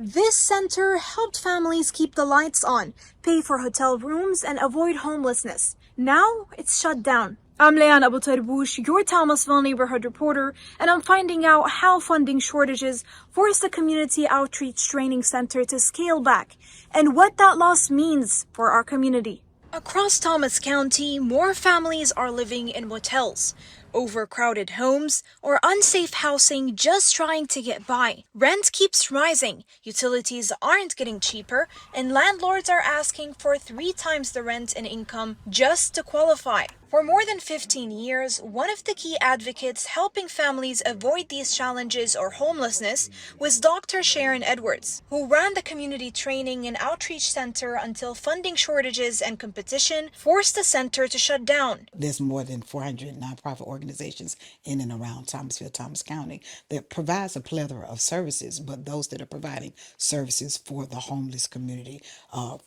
This center helped families keep the lights on, pay for hotel rooms, and avoid homelessness. Now it's shut down. I'm Leanne Abu Tarbush, your Thomasville neighborhood reporter, and I'm finding out how funding shortages forced the Community Outreach Training Center to scale back and what that loss means for our community. Across Thomas County, more families are living in motels, overcrowded homes, or unsafe housing just trying to get by. Rent keeps rising, utilities aren't getting cheaper, and landlords are asking for 3 times the rent and income just to qualify. For more than 15 years, one of the key advocates helping families avoid these challenges or homelessness was Dr. Sharon Edwards, who ran the Community Training and Outreach Center until funding shortages and competition forced the center to shut down. There's more than 400 nonprofit organizations in and around Thomasville, Thomas County that provides a plethora of services, but those that are providing services for the homeless community,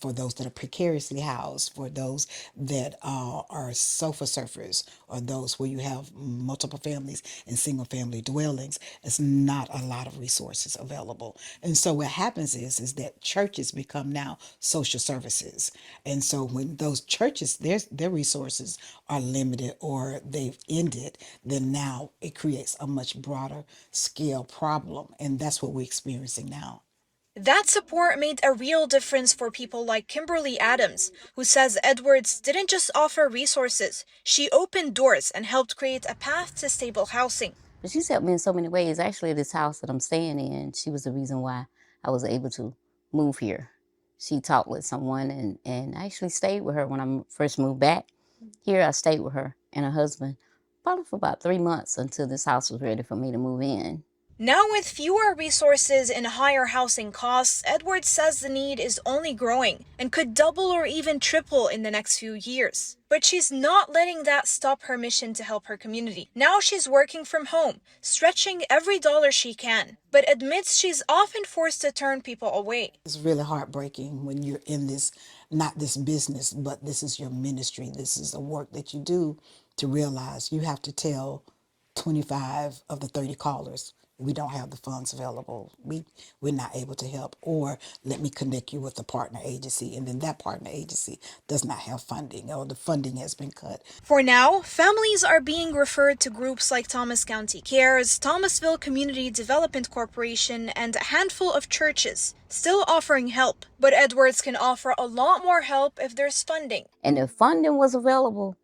for those that are precariously housed, for those that are sofa surfers, or those where you have multiple families in single family dwellings, it's not a lot of resources available. And so what happens is that churches become now social services. And so when those churches, their resources are limited or they've ended, then now it creates a much broader scale problem. And that's what we're experiencing now. That support made a real difference for people like Kimberly Adams, who says Edwards didn't just offer resources, she opened doors and helped create a path to stable housing. But she's helped me in so many ways. Actually, this house that I'm staying in, she was the reason why I was able to move here. She talked with someone and I actually stayed with her when I first moved back. Here I stayed with her and her husband probably for about 3 months until this house was ready for me to move in. Now with fewer resources and higher housing costs, Edwards says the need is only growing and could double or even triple in the next few years. But she's not letting that stop her mission to help her community. Now she's working from home, stretching every dollar she can, but admits she's often forced to turn people away. It's really heartbreaking when you're in this, not this business, but this is your ministry. This is the work that you do, to realize you have to tell 25 of the 30 callers, we don't have the funds available. We're not able to help, or let me connect you with a partner agency, and then that partner agency does not have funding, or the funding has been cut. For now, families are being referred to groups like Thomas County Cares, Thomasville Community Development Corporation, and a handful of churches, still offering help. But Edwards can offer a lot more help if there's funding. And if funding was available,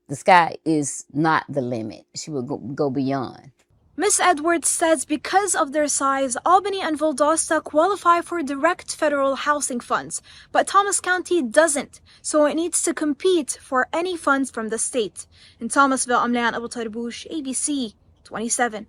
the sky is not the limit. She would go beyond. Ms. Edwards says because of their size, Albany and Valdosta qualify for direct federal housing funds, but Thomas County doesn't, so it needs to compete for any funds from the state. In Thomasville, I'm Leanne Abu Tarbush, ABC 27.